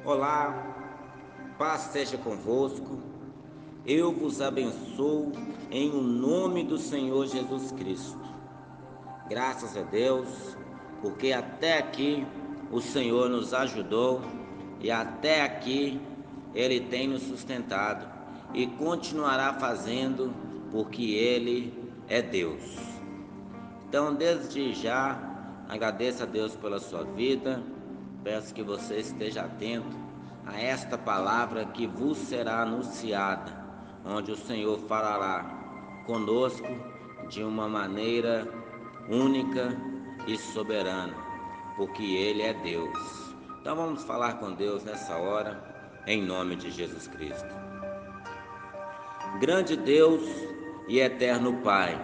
Olá, paz seja convosco. Eu vos abençoo em o nome do Senhor Jesus Cristo. Graças a Deus, porque até aqui o Senhor nos ajudou e até aqui Ele tem nos sustentado e continuará fazendo, porque Ele é Deus. Então, desde já, agradeço a Deus pela sua vida. Peço que você esteja atento a esta palavra que vos será anunciada, onde o Senhor falará conosco de uma maneira única e soberana, porque Ele é Deus. Então vamos falar com Deus nessa hora, em nome de Jesus Cristo. Grande Deus e eterno Pai,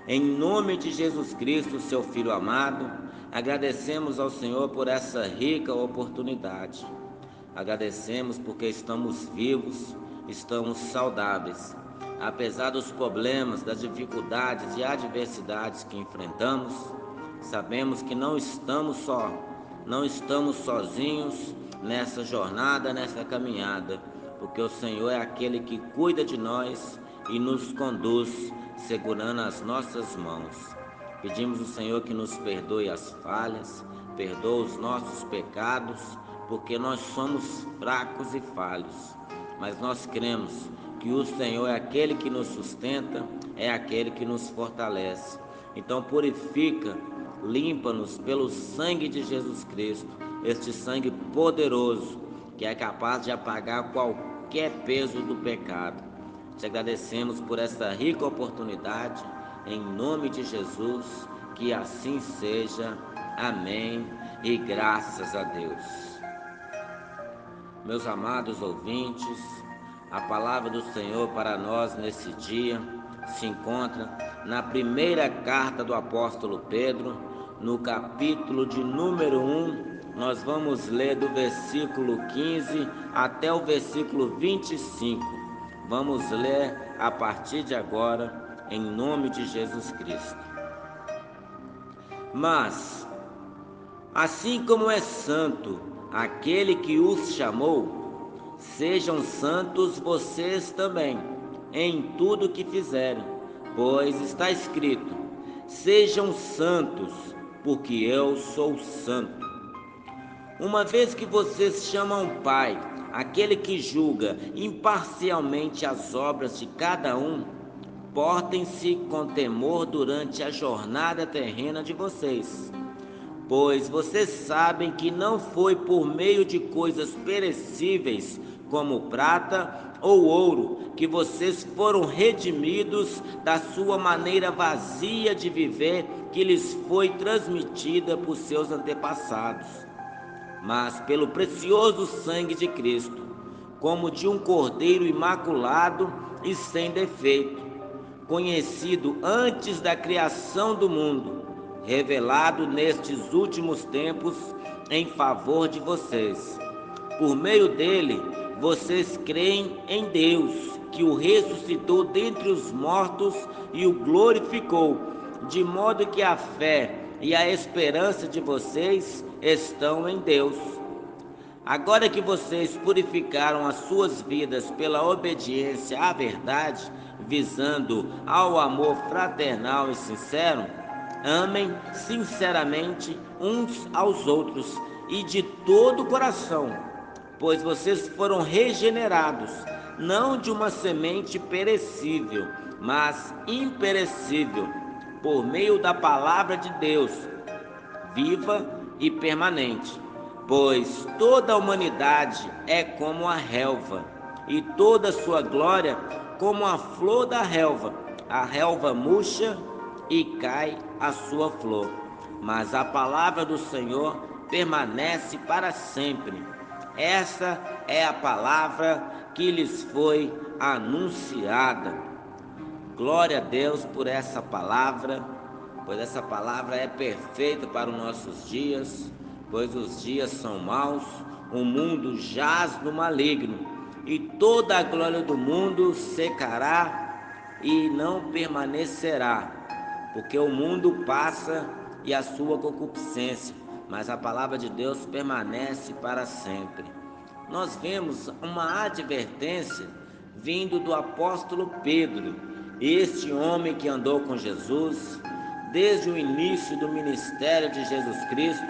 em nome de Jesus Cristo, seu Filho amado, agradecemos ao Senhor por essa rica oportunidade. Agradecemos porque estamos vivos, estamos saudáveis. Apesar dos problemas, das dificuldades e adversidades que enfrentamos, sabemos que não estamos sozinhos nessa jornada, nessa caminhada, porque o Senhor é aquele que cuida de nós e nos conduz segurando as nossas mãos. Pedimos ao Senhor que nos perdoe as falhas, perdoe os nossos pecados, porque nós somos fracos e falhos, mas nós cremos que o Senhor é aquele que nos sustenta, é aquele que nos fortalece. Então purifica, limpa-nos pelo sangue de Jesus Cristo, este sangue poderoso que é capaz de apagar qualquer peso do pecado. Te agradecemos por esta rica oportunidade, em nome de Jesus, que assim seja. Amém e graças a Deus. Meus amados ouvintes, a palavra do Senhor para nós nesse dia se encontra na primeira carta do apóstolo Pedro, no capítulo de número 1. Nós vamos ler do versículo 15 até o versículo 25. Vamos ler a partir de agora, em nome de Jesus Cristo. Mas, assim como é santo aquele que os chamou, sejam santos vocês também, em tudo que fizerem, pois está escrito: sejam santos, porque eu sou santo. Uma vez que vocês chamam Pai, aquele que julga imparcialmente as obras de cada um, portem-se com temor durante a jornada terrena de vocês, pois vocês sabem que não foi por meio de coisas perecíveis, como prata ou ouro, que vocês foram redimidos da sua maneira vazia de viver que lhes foi transmitida por seus antepassados, mas pelo precioso sangue de Cristo, como de um cordeiro imaculado e sem defeito, conhecido antes da criação do mundo, revelado nestes últimos tempos em favor de vocês. Por meio dele, vocês creem em Deus, que o ressuscitou dentre os mortos e o glorificou, de modo que a fé e a esperança de vocês estão em Deus. Agora que vocês purificaram as suas vidas pela obediência à verdade, visando ao amor fraternal e sincero, amem sinceramente uns aos outros e de todo o coração, pois vocês foram regenerados, não de uma semente perecível, mas imperecível, por meio da palavra de Deus, viva e permanente. Pois toda a humanidade é como a relva, e toda a sua glória como a flor da relva. A relva murcha e cai a sua flor, mas a palavra do Senhor permanece para sempre. Essa é a palavra que lhes foi anunciada. Glória a Deus por essa palavra, pois essa palavra é perfeita para os nossos dias, pois os dias são maus, o mundo jaz no maligno, e toda a glória do mundo secará e não permanecerá, porque o mundo passa e a sua concupiscência, mas a palavra de Deus permanece para sempre. nós vemos uma advertência vindo do apóstolo Pedro, este homem que andou com Jesus desde o início do ministério de Jesus Cristo,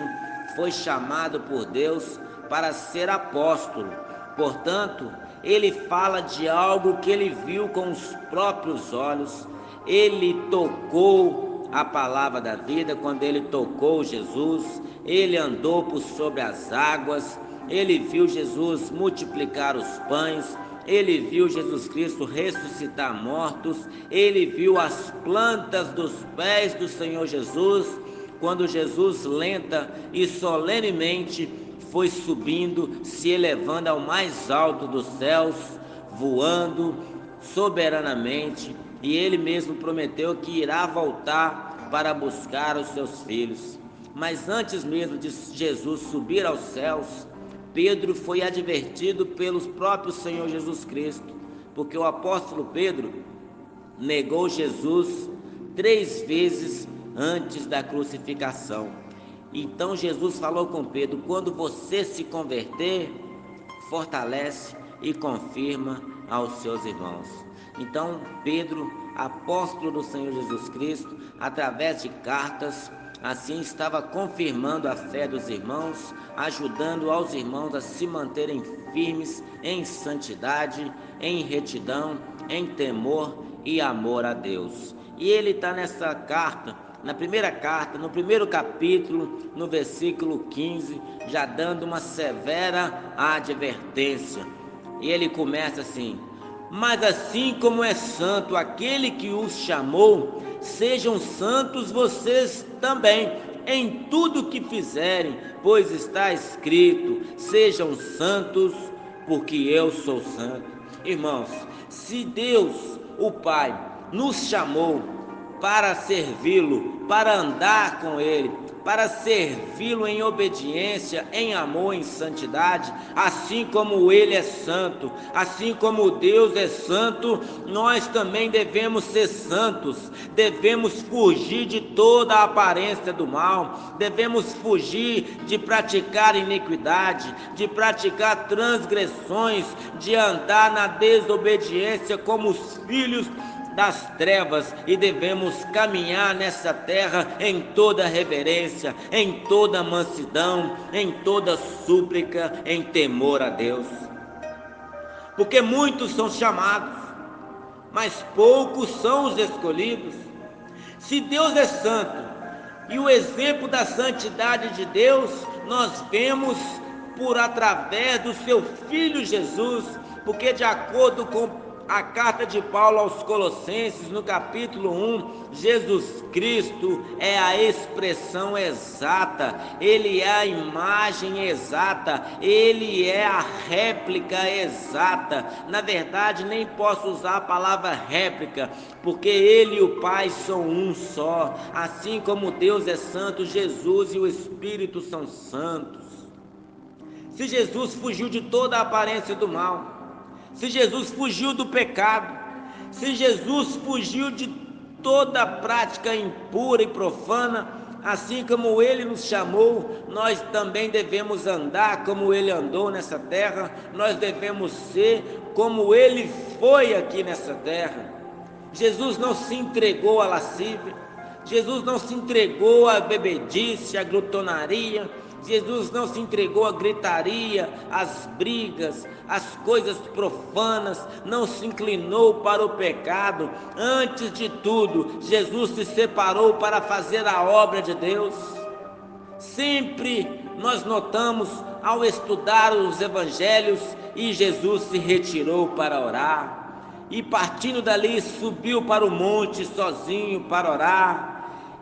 foi chamado por Deus para ser apóstolo. Portanto, ele fala de algo que ele viu com os próprios olhos. Ele tocou a palavra da vida quando ele tocou Jesus, ele andou por sobre as águas, ele viu Jesus multiplicar os pães, ele viu Jesus Cristo ressuscitar mortos, ele viu as plantas dos pés do Senhor Jesus, quando Jesus lenta e solenemente foi subindo, se elevando ao mais alto dos céus, voando soberanamente, e ele mesmo prometeu que irá voltar para buscar os seus filhos. Mas antes mesmo de Jesus subir aos céus, Pedro foi advertido pelo próprio Senhor Jesus Cristo, porque o apóstolo Pedro negou Jesus 3 vezes antes da crucificação. Então Jesus falou com Pedro: quando você se converter, fortalece e confirma aos seus irmãos. Então Pedro, apóstolo do Senhor Jesus Cristo, através de cartas, assim estava confirmando a fé dos irmãos, ajudando aos irmãos a se manterem firmes em santidade, em retidão, em temor e amor a Deus. E ele está nessa carta, na primeira carta, no primeiro capítulo, no versículo 15, já dando uma severa advertência. E ele começa assim: mas assim como é santo aquele que os chamou, sejam santos vocês também, em tudo que fizerem, pois está escrito: sejam santos, porque eu sou santo. Irmãos, se Deus, o Pai, nos chamou para servi-lo, para andar com Ele, para servi-lo em obediência, em amor, em santidade, assim como Ele é santo, assim como Deus é santo, nós também devemos ser santos, devemos fugir de toda a aparência do mal, devemos fugir de praticar iniquidade, de praticar transgressões, de andar na desobediência como os filhos das trevas, e devemos caminhar nessa terra em toda reverência, em toda mansidão, em toda súplica, em temor a Deus. Porque muitos são chamados, mas poucos são os escolhidos. Se Deus é santo, e o exemplo da santidade de Deus nós vemos por através do seu Filho Jesus, porque de acordo com a carta de Paulo aos Colossenses, no capítulo 1, Jesus Cristo é a expressão exata, Ele é a imagem exata, Ele é a réplica exata. Na verdade, nem posso usar a palavra réplica, porque Ele e o Pai são um só. Assim como Deus é santo, Jesus e o Espírito são santos. Se Jesus fugiu de toda a aparência do mal, se Jesus fugiu do pecado, se Jesus fugiu de toda prática impura e profana, assim como Ele nos chamou, nós também devemos andar como Ele andou nessa terra, nós devemos ser como Ele foi aqui nessa terra. Jesus não se entregou à lascívia, Jesus não se entregou à bebedice, à glutonaria, Jesus não se entregou à gritaria, às brigas, às coisas profanas, não se inclinou para o pecado. Antes de tudo, Jesus se separou para fazer a obra de Deus. Sempre nós notamos ao estudar os evangelhos, e Jesus se retirou para orar, e partindo dali subiu para o monte sozinho para orar.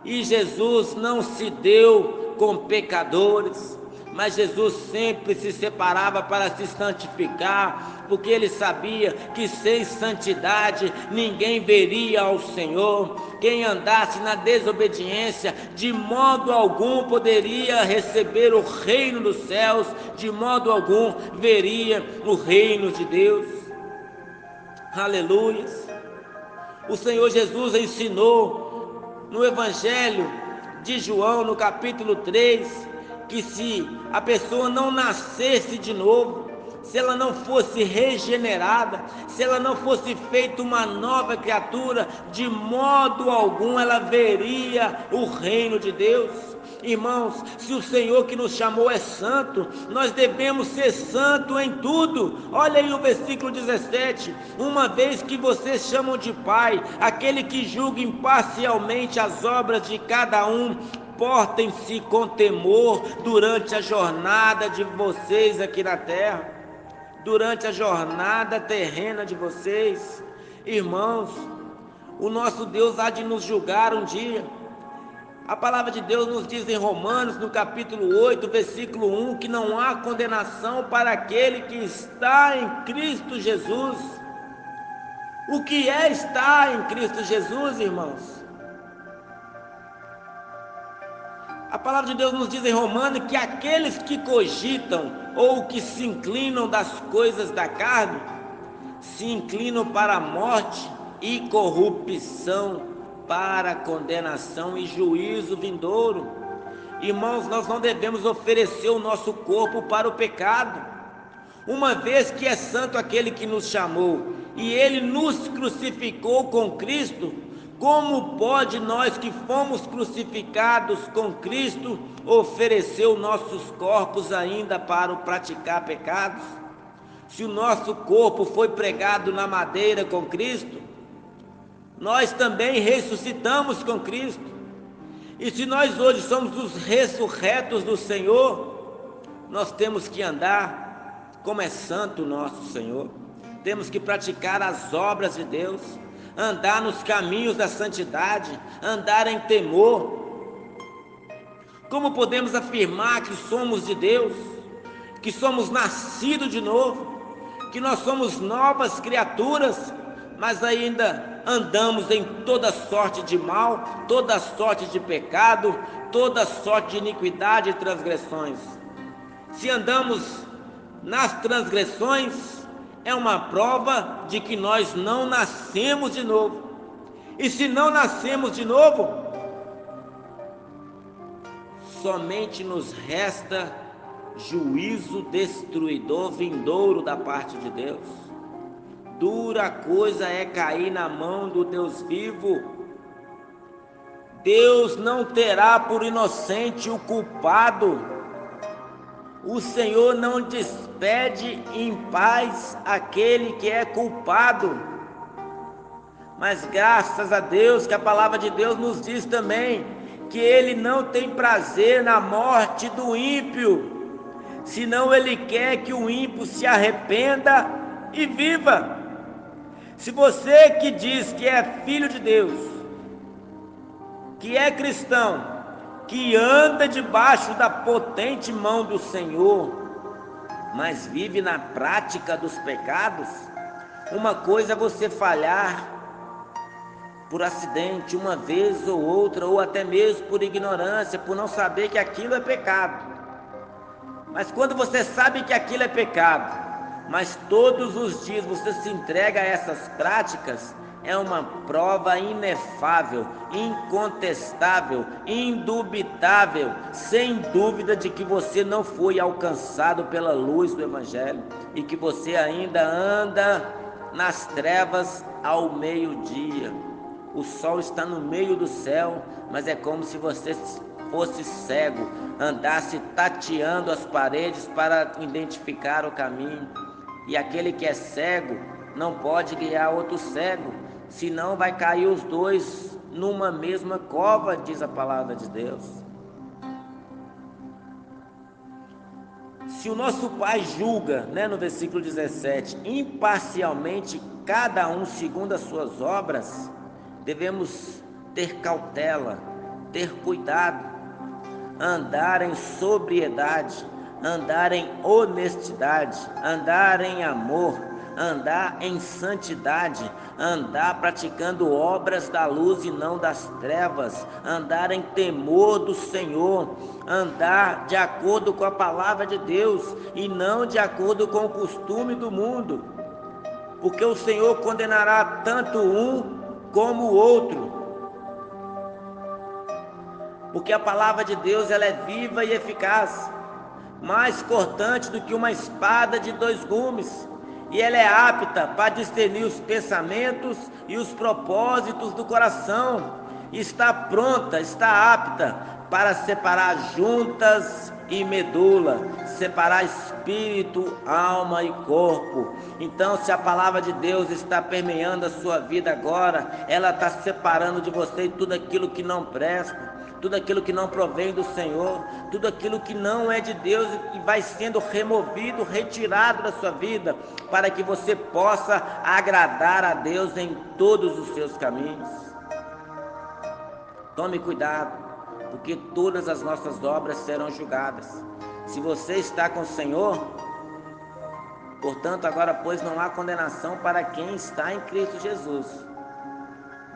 E Jesus não se deu com pecadores, mas Jesus sempre se separava para se santificar, porque ele sabia que sem santidade ninguém veria ao Senhor. Quem andasse na desobediência de modo algum poderia receber o reino dos céus, de modo algum veria o reino de Deus. Aleluia! O Senhor Jesus ensinou no Evangelho de João, no capítulo 3, que se a pessoa não nascesse de novo, se ela não fosse regenerada, se ela não fosse feita uma nova criatura, de modo algum ela veria o reino de Deus. Irmãos, se o Senhor que nos chamou é santo, nós devemos ser santo em tudo. Olha aí o versículo 17: uma vez que vocês chamam de Pai aquele que julga imparcialmente as obras de cada um, portem-se com temor durante a jornada de vocês aqui na terra, durante a jornada terrena de vocês. Irmãos, o nosso Deus há de nos julgar um dia. A palavra de Deus nos diz em Romanos, no capítulo 8, versículo 1, que não há condenação para aquele que está em Cristo Jesus. O que é estar em Cristo Jesus, irmãos? A palavra de Deus nos diz em Romanos que aqueles que cogitam ou que se inclinam das coisas da carne, se inclinam para a morte e corrupção, para condenação e juízo vindouro. Irmãos, nós não devemos oferecer o nosso corpo para o pecado, uma vez que é santo aquele que nos chamou e ele nos crucificou com Cristo. Como pode nós que fomos crucificados com Cristo oferecer os nossos corpos ainda para o praticar pecados? Se o nosso corpo foi pregado na madeira com Cristo, nós também ressuscitamos com Cristo. E se nós hoje somos os ressurretos do Senhor, nós temos que andar como é santo o nosso Senhor. Temos que praticar as obras de Deus, andar nos caminhos da santidade, andar em temor. Como podemos afirmar que somos de Deus, que somos nascidos de novo, que nós somos novas criaturas, mas ainda andamos em toda sorte de mal, toda sorte de pecado, toda sorte de iniquidade e transgressões? Se andamos nas transgressões, é uma prova de que nós não nascemos de novo. E se não nascemos de novo, somente nos resta juízo destruidor vindouro da parte de Deus. Dura coisa é cair na mão do Deus vivo. Deus não terá por inocente o culpado. O Senhor não despede em paz aquele que é culpado. Mas graças a Deus que a palavra de Deus nos diz também que Ele não tem prazer na morte do ímpio, senão Ele quer que o ímpio se arrependa e viva. Se você que diz que é filho de Deus, que é cristão, que anda debaixo da potente mão do Senhor, mas vive na prática dos pecados, uma coisa é você falhar por acidente uma vez ou outra, ou até mesmo por ignorância, por não saber que aquilo é pecado. Mas quando você sabe que aquilo é pecado, mas todos os dias você se entrega a essas práticas, é uma prova inefável, incontestável, indubitável, sem dúvida de que você não foi alcançado pela luz do Evangelho e que você ainda anda nas trevas ao meio-dia. O sol está no meio do céu, mas é como se você fosse cego, andasse tateando as paredes para identificar o caminho. E aquele que é cego não pode guiar outro cego, senão vai cair os dois numa mesma cova, diz a palavra de Deus. Se o nosso Pai julga, no versículo 17, imparcialmente cada um segundo as suas obras, devemos ter cautela, ter cuidado, andar em sobriedade, andar em honestidade, andar em amor, andar em santidade, andar praticando obras da luz e não das trevas, andar em temor do Senhor, andar de acordo com a palavra de Deus e não de acordo com o costume do mundo, porque o Senhor condenará tanto um como o outro. Porque a palavra de Deus ela é viva e eficaz. mais cortante do que uma espada de 2 gumes, e ela é apta para discernir os pensamentos e os propósitos do coração. Está pronta, está apta para separar juntas e medula, separar espírito, alma e corpo. Então, se a palavra de Deus está permeando a sua vida agora, ela está separando de você tudo aquilo que não presta, tudo aquilo que não provém do Senhor, tudo aquilo que não é de Deus, e vai sendo removido, retirado da sua vida, para que você possa agradar a Deus em todos os seus caminhos. Tome cuidado, porque todas as nossas obras serão julgadas. Se você está com o Senhor, portanto, agora, pois, não há condenação para quem está em Cristo Jesus.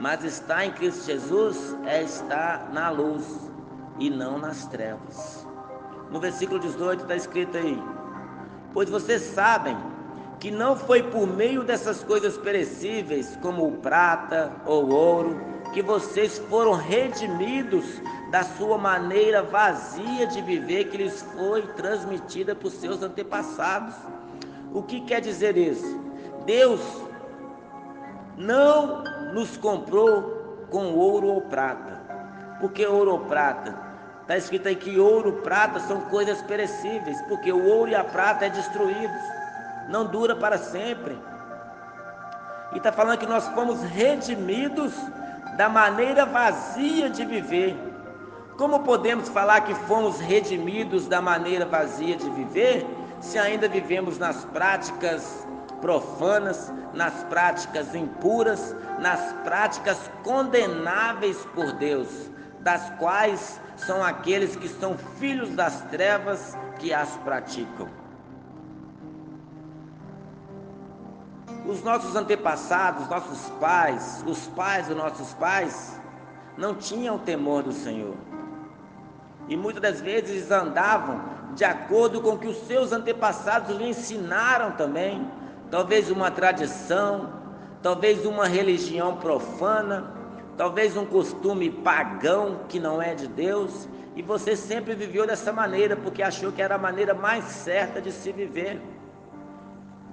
Mas estar em Cristo Jesus é estar na luz e não nas trevas. No versículo 18 está escrito aí: pois vocês sabem que não foi por meio dessas coisas perecíveis, como o prata ou o ouro, que vocês foram redimidos da sua maneira vazia de viver que lhes foi transmitida por seus antepassados. O que quer dizer isso? Deus não nos comprou com ouro ou prata. Por que ouro ou prata? Está escrito aí que ouro e prata são coisas perecíveis, porque o ouro e a prata é destruídos, não dura para sempre. E está falando que nós fomos redimidos da maneira vazia de viver. Como podemos falar que fomos redimidos da maneira vazia de viver, se ainda vivemos nas práticas profanas, nas práticas impuras, nas práticas condenáveis por Deus, das quais são aqueles que são filhos das trevas que as praticam? Os nossos antepassados, nossos pais, os pais dos nossos pais, não tinham temor do Senhor. E muitas das vezes eles andavam de acordo com o que os seus antepassados lhe ensinaram também. Talvez uma tradição, talvez uma religião profana, talvez um costume pagão que não é de Deus. E você sempre viveu dessa maneira, porque achou que era a maneira mais certa de se viver.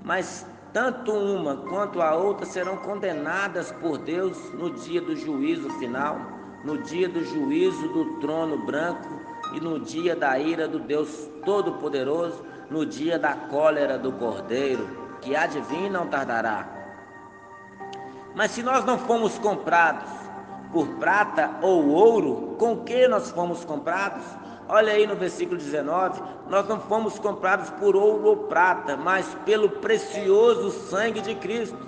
Mas tanto uma quanto a outra serão condenadas por Deus no dia do juízo final, no dia do juízo do trono branco e no dia da ira do Deus Todo-Poderoso, no dia da cólera do Cordeiro, que há de vir e não tardará. Mas se nós não fomos comprados por prata ou ouro, com que nós fomos comprados? Olha aí no versículo 19, nós não fomos comprados por ouro ou prata, mas pelo precioso sangue de Cristo,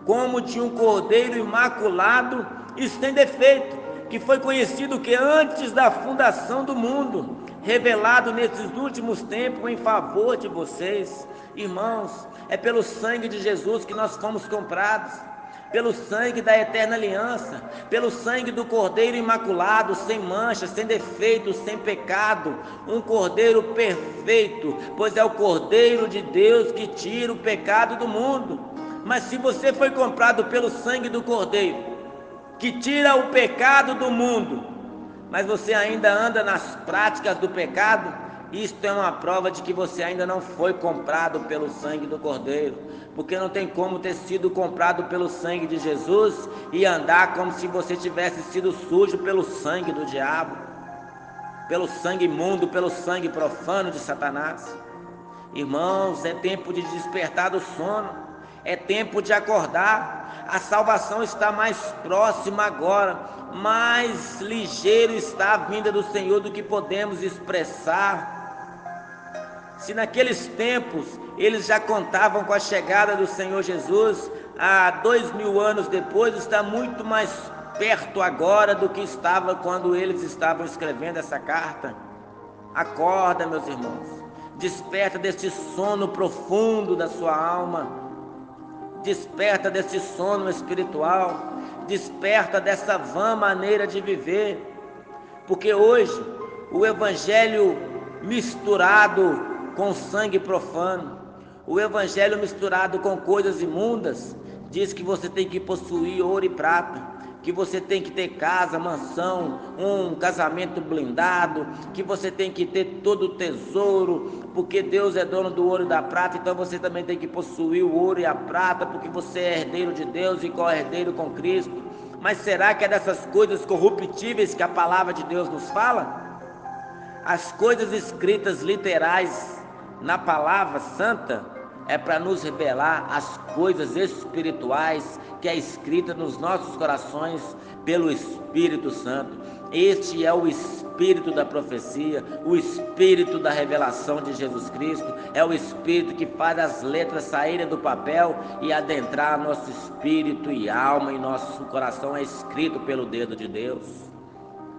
como de um cordeiro imaculado e sem defeito, que foi conhecido que antes da fundação do mundo, revelado nesses últimos tempos em favor de vocês. Irmãos, é pelo sangue de Jesus que nós fomos comprados, pelo sangue da eterna aliança, pelo sangue do Cordeiro imaculado, sem mancha, sem defeito, sem pecado, um Cordeiro perfeito, pois é o Cordeiro de Deus que tira o pecado do mundo. Mas se você foi comprado pelo sangue do Cordeiro, que tira o pecado do mundo, mas você ainda anda nas práticas do pecado, isto é uma prova de que você ainda não foi comprado pelo sangue do Cordeiro, porque não tem como ter sido comprado pelo sangue de Jesus e andar como se você tivesse sido sujo pelo sangue do diabo, pelo sangue imundo, pelo sangue profano de Satanás. Irmãos, é tempo de despertar do sono, é tempo de acordar. A salvação está mais próxima agora, mais ligeiro está a vinda do Senhor do que podemos expressar. Se naqueles tempos eles já contavam com a chegada do Senhor Jesus, há 2000 anos depois, está muito mais perto agora do que estava quando eles estavam escrevendo essa carta. Acorda, meus irmãos, desperta desse sono profundo da sua alma, desperta desse sono espiritual, desperta dessa vã maneira de viver, porque hoje o evangelho misturado com sangue profano, o evangelho misturado com coisas imundas, diz que você tem que possuir ouro e prata, que você tem que ter casa, mansão, um casamento blindado, que você tem que ter todo o tesouro, porque Deus é dono do ouro e da prata, então você também tem que possuir o ouro e a prata, porque você é herdeiro de Deus e co-herdeiro com Cristo. Mas será que é dessas coisas corruptíveis que a palavra de Deus nos fala? As coisas escritas literais na palavra santa é para nos revelar as coisas espirituais que é escrita nos nossos corações pelo Espírito Santo. Este é o Espírito da profecia, o Espírito da revelação de Jesus Cristo, é o Espírito que faz as letras saírem do papel e adentrar nosso espírito e alma, e nosso coração é escrito pelo dedo de Deus.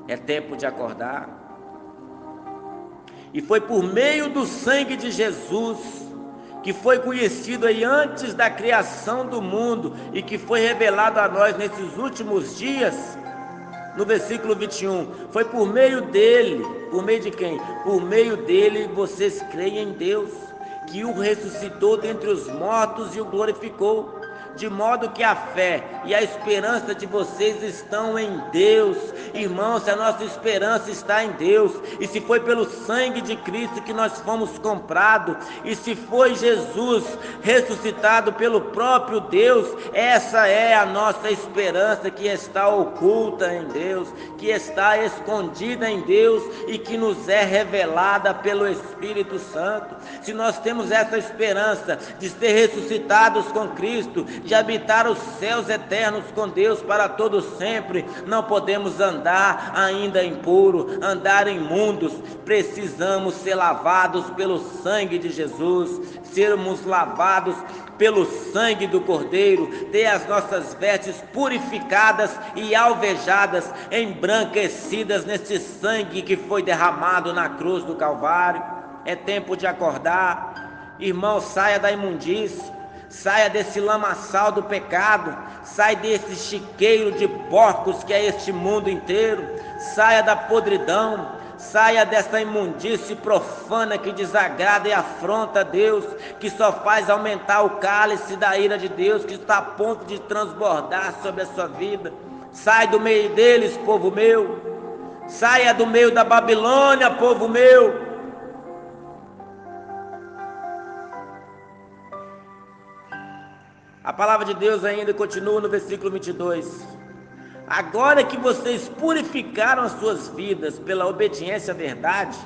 É tempo de acordar. E foi por meio do sangue de Jesus, que foi conhecido aí antes da criação do mundo e que foi revelado a nós nesses últimos dias, no versículo 21, foi por meio dele. Por meio de quem? Por meio dele vocês creem em Deus, que o ressuscitou dentre os mortos e o glorificou, de modo que a fé e a esperança de vocês estão em Deus. Irmãos, se a nossa esperança está em Deus, e se foi pelo sangue de Cristo que nós fomos comprados, e se foi Jesus ressuscitado pelo próprio Deus, essa é a nossa esperança, que está oculta em Deus, que está escondida em Deus e que nos é revelada pelo Espírito Santo. Se nós temos essa esperança de ser ressuscitados com Cristo, de habitar os céus eternos com Deus para todo sempre, não podemos andar ainda impuro, andar imundos. Precisamos ser lavados pelo sangue de Jesus, sermos lavados pelo sangue do Cordeiro, ter as nossas vestes purificadas e alvejadas, embranquecidas nesse sangue que foi derramado na cruz do Calvário. É tempo de acordar. Irmão, saia da imundície, saia desse lamaçal do pecado, sai desse chiqueiro de porcos que é este mundo inteiro, saia da podridão, saia dessa imundície profana que desagrada e afronta a Deus, que só faz aumentar o cálice da ira de Deus, que está a ponto de transbordar sobre a sua vida. Sai do meio deles, povo meu, saia do meio da Babilônia, povo meu. A palavra de Deus ainda continua no versículo 22. Agora que vocês purificaram as suas vidas pela obediência à verdade,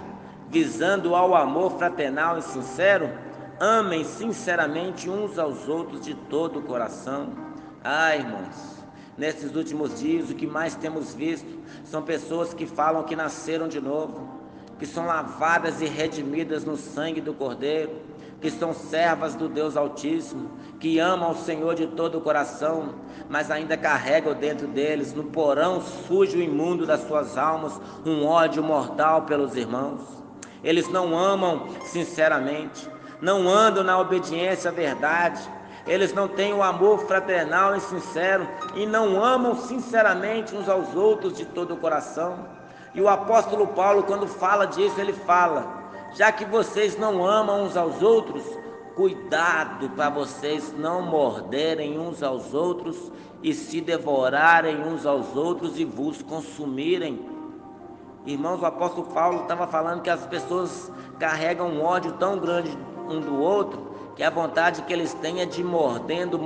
visando ao amor fraternal e sincero, amem sinceramente uns aos outros de todo o coração. Irmãos, nesses últimos dias o que mais temos visto são pessoas que falam que nasceram de novo, que são lavadas e redimidas no sangue do Cordeiro, que são servas do Deus Altíssimo, que amam o Senhor de todo o coração, mas ainda carregam dentro deles, no porão sujo e imundo das suas almas, um ódio mortal pelos irmãos. Eles não amam sinceramente, não andam na obediência à verdade, eles não têm o amor fraternal e sincero, e não amam sinceramente uns aos outros de todo o coração. E o apóstolo Paulo, quando fala disso, ele fala: já que vocês não amam uns aos outros, cuidado para vocês não morderem uns aos outros e se devorarem uns aos outros e vos consumirem. Irmãos, o apóstolo Paulo estava falando que as pessoas carregam um ódio tão grande um do outro, que a vontade que eles têm é de mordendo,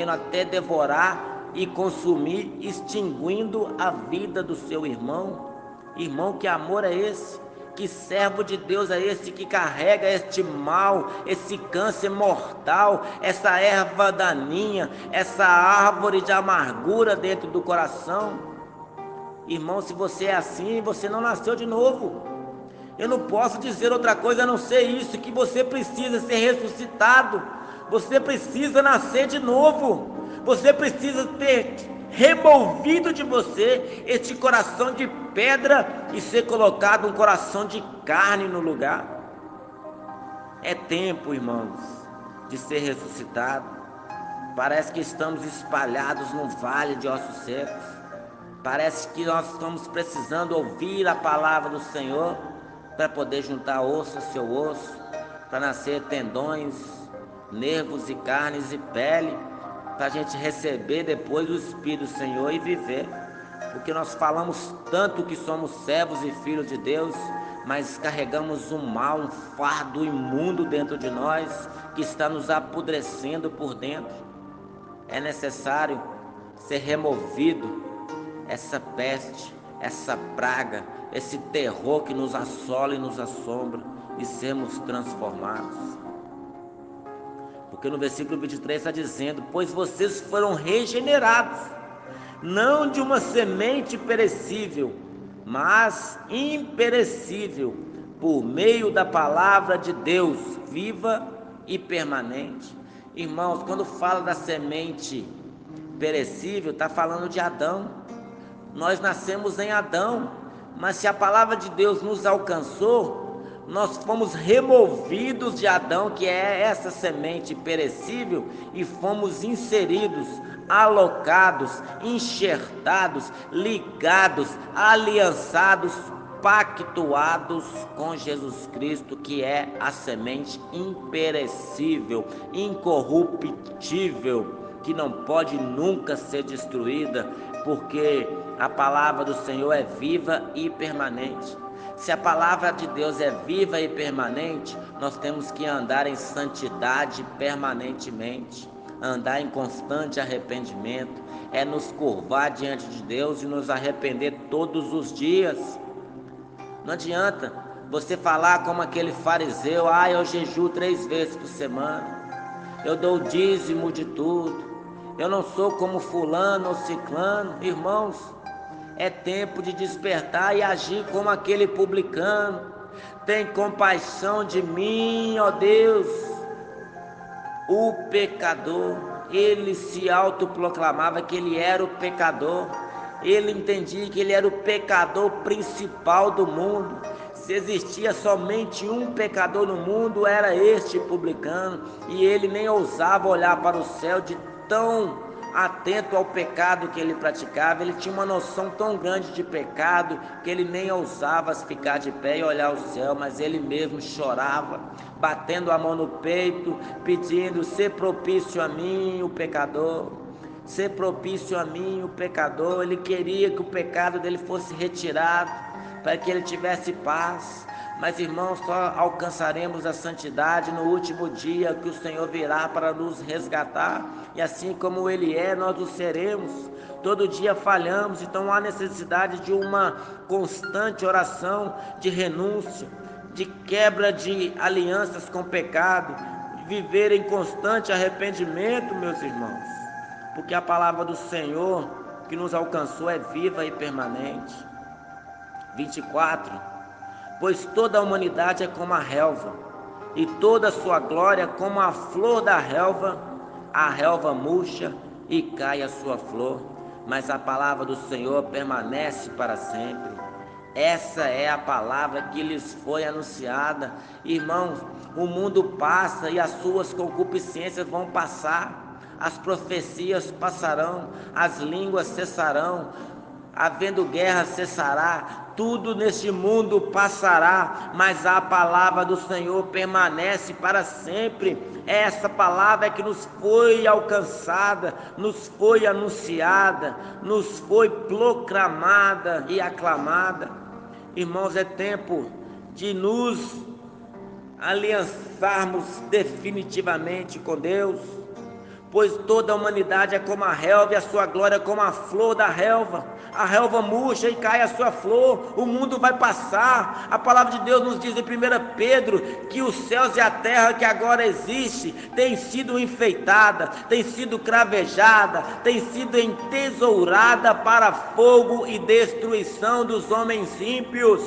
até devorar e consumir, extinguindo a vida do seu irmão. Irmão, que amor é esse? Que servo de Deus é esse que carrega este mal, esse câncer mortal, essa erva daninha, essa árvore de amargura dentro do coração? Irmão, se você é assim, você não nasceu de novo. Eu não posso dizer outra coisa a não ser isso, que você precisa ser ressuscitado, você precisa nascer de novo, você precisa ter removido de você este coração de pedra e ser colocado um coração de carne no lugar. É tempo, irmãos, de ser ressuscitado. Parece que estamos espalhados num vale de ossos secos. Parece que nós estamos precisando ouvir a palavra do Senhor para poder juntar osso a seu osso, para nascer tendões, nervos e carnes e pele, para a gente receber depois o Espírito do Senhor e viver. Porque nós falamos tanto que somos servos e filhos de Deus, mas carregamos um mal, um fardo imundo dentro de nós, que está nos apodrecendo por dentro. É necessário ser removido essa peste, essa praga, esse terror que nos assola e nos assombra, e sermos transformados. Porque no versículo 23 está dizendo: pois vocês foram regenerados, não de uma semente perecível, mas imperecível, por meio da palavra de Deus, viva e permanente. Irmãos, quando fala da semente perecível, está falando de Adão. Nós nascemos em Adão, mas se a palavra de Deus nos alcançou, nós fomos removidos de Adão, que é essa semente perecível, e fomos inseridos, alocados, enxertados, ligados, aliançados, pactuados com Jesus Cristo, que é a semente imperecível, incorruptível, que não pode nunca ser destruída, porque a palavra do Senhor é viva e permanente. Se a palavra de Deus é viva e permanente, nós temos que andar em santidade permanentemente, andar em constante arrependimento, é nos curvar diante de Deus e nos arrepender todos os dias. Não adianta você falar como aquele fariseu: eu jejuo 3 vezes por semana, eu dou o dízimo de tudo, eu não sou como fulano ou ciclano. Irmãos, é tempo de despertar e agir como aquele publicano. Tem compaixão de mim, ó Deus, o pecador. Ele se autoproclamava que ele era o pecador. Ele entendia que ele era o pecador principal do mundo. Se existia somente um pecador no mundo, era este publicano. E ele nem ousava olhar para o céu, de tão atento ao pecado que ele praticava. Ele tinha uma noção tão grande de pecado que ele nem ousava ficar de pé e olhar o céu, mas ele mesmo chorava, batendo a mão no peito, pedindo: ser propício a mim, o pecador. Ser propício a mim, o pecador. Ele queria que o pecado dele fosse retirado, para que ele tivesse paz. Mas, irmãos, só alcançaremos a santidade no último dia, que o Senhor virá para nos resgatar, e assim como Ele é, nós o seremos. Todo dia falhamos, então há necessidade de uma constante oração, de renúncia, de quebra de alianças com o pecado, de viver em constante arrependimento, meus irmãos, porque a palavra do Senhor que nos alcançou é viva e permanente. 24: pois toda a humanidade é como a relva, e toda a sua glória como a flor da relva. A relva murcha e cai a sua flor, mas a palavra do Senhor permanece para sempre. Essa é a palavra que lhes foi anunciada. Irmãos, o mundo passa e as suas concupiscências vão passar, as profecias passarão, as línguas cessarão, havendo guerra cessará, tudo neste mundo passará, mas a palavra do Senhor permanece para sempre. Essa palavra é que nos foi alcançada, nos foi anunciada, nos foi proclamada e aclamada. Irmãos, é tempo de nos aliançarmos definitivamente com Deus, pois toda a humanidade é como a relva, e a sua glória é como a flor da relva. A relva murcha e cai a sua flor, o mundo vai passar. A palavra de Deus nos diz em 1 Pedro que os céus e a terra que agora existe tem sido enfeitada, tem sido cravejada, tem sido entesourada para fogo e destruição dos homens ímpios.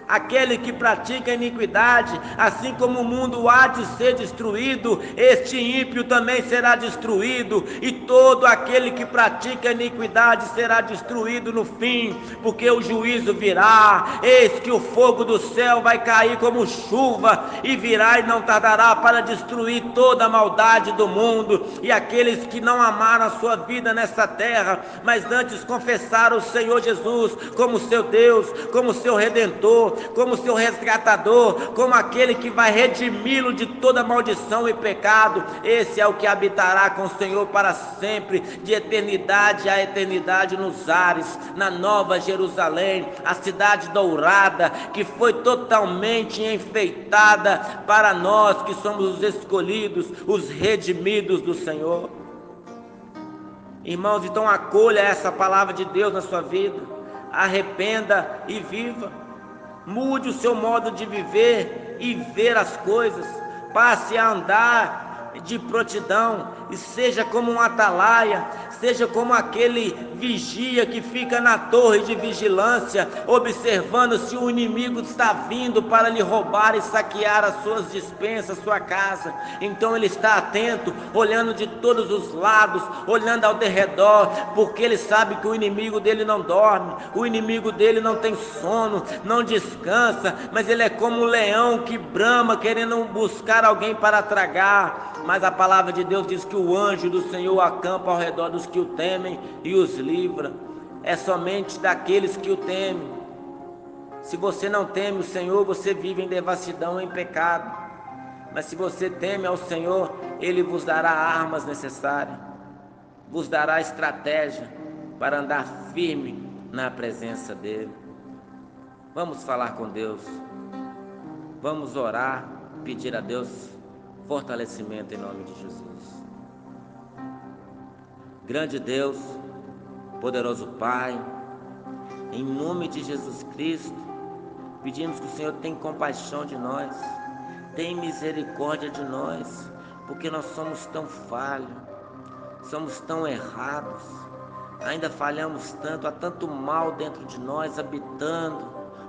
Aquele que pratica iniquidade, assim como o mundo há de ser destruído, este ímpio também será destruído, e todo aquele que pratica iniquidade será destruído no fim, porque o juízo virá. Eis que o fogo do céu vai cair como chuva, e virá e não tardará para destruir toda a maldade do mundo. E aqueles que não amaram a sua vida nessa terra, mas antes confessaram o Senhor Jesus como seu Deus, como seu Redentor, como seu resgatador, como aquele que vai redimi-lo de toda maldição e pecado. Esse é o que habitará com o Senhor para sempre, de eternidade a eternidade, nos ares, na Nova Jerusalém, a cidade dourada, que foi totalmente enfeitada para nós que somos os escolhidos, os redimidos do Senhor. Irmãos, então acolha essa palavra de Deus na sua vida, arrependa e viva, mude o seu modo de viver e ver as coisas, passe a andar de prontidão e seja como um atalaia, seja como aquele vigia que fica na torre de vigilância, observando se o inimigo está vindo para lhe roubar e saquear as suas despensas, sua casa. Então ele está atento, olhando de todos os lados, olhando ao derredor, porque ele sabe que o inimigo dele não dorme, o inimigo dele não tem sono, não descansa, mas ele é como um leão que brama querendo buscar alguém para tragar. Mas a palavra de Deus diz que o anjo do Senhor acampa ao redor dos que o temem e os livra. É somente daqueles que o temem. Se você não teme o Senhor, você vive em devassidão, em pecado. Mas se você teme ao Senhor, Ele vos dará armas necessárias, vos dará estratégia para andar firme na presença dEle. Vamos falar com Deus, vamos orar, pedir a Deus fortalecimento em nome de Jesus. Grande Deus, poderoso Pai, em nome de Jesus Cristo, pedimos que o Senhor tenha compaixão de nós, tenha misericórdia de nós, porque nós somos tão falhos, somos tão errados, ainda falhamos tanto, há tanto mal dentro de nós, habitando,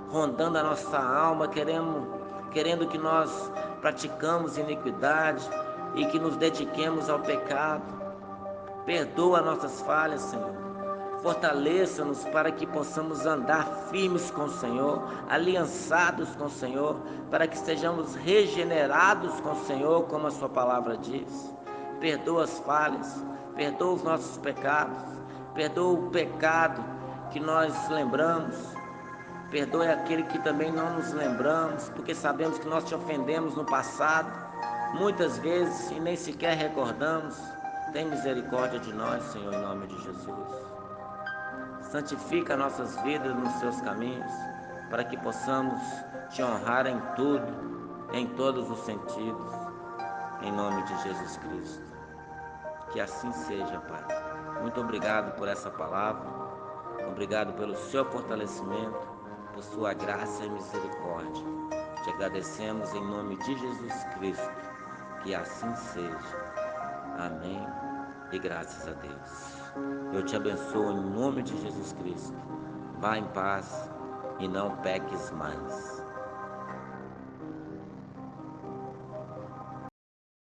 rondando a nossa alma, querendo que nós praticamos iniquidade e que nos dediquemos ao pecado. Perdoa nossas falhas, Senhor. Fortaleça-nos para que possamos andar firmes com o Senhor, aliançados com o Senhor, para que sejamos regenerados com o Senhor, como a sua palavra diz. Perdoa as falhas, perdoa os nossos pecados, perdoa o pecado que nós lembramos, perdoe aquele que também não nos lembramos, porque sabemos que nós te ofendemos no passado, muitas vezes, e nem sequer recordamos. Tem misericórdia de nós, Senhor, em nome de Jesus. Santifica nossas vidas nos seus caminhos, para que possamos te honrar em tudo, em todos os sentidos, em nome de Jesus Cristo. Que assim seja, Pai. Muito obrigado por essa palavra, obrigado pelo seu fortalecimento, por sua graça e misericórdia. Te agradecemos em nome de Jesus Cristo, que assim seja. Amém e graças a Deus. Eu te abençoo em nome de Jesus Cristo. Vá em paz e não peques mais.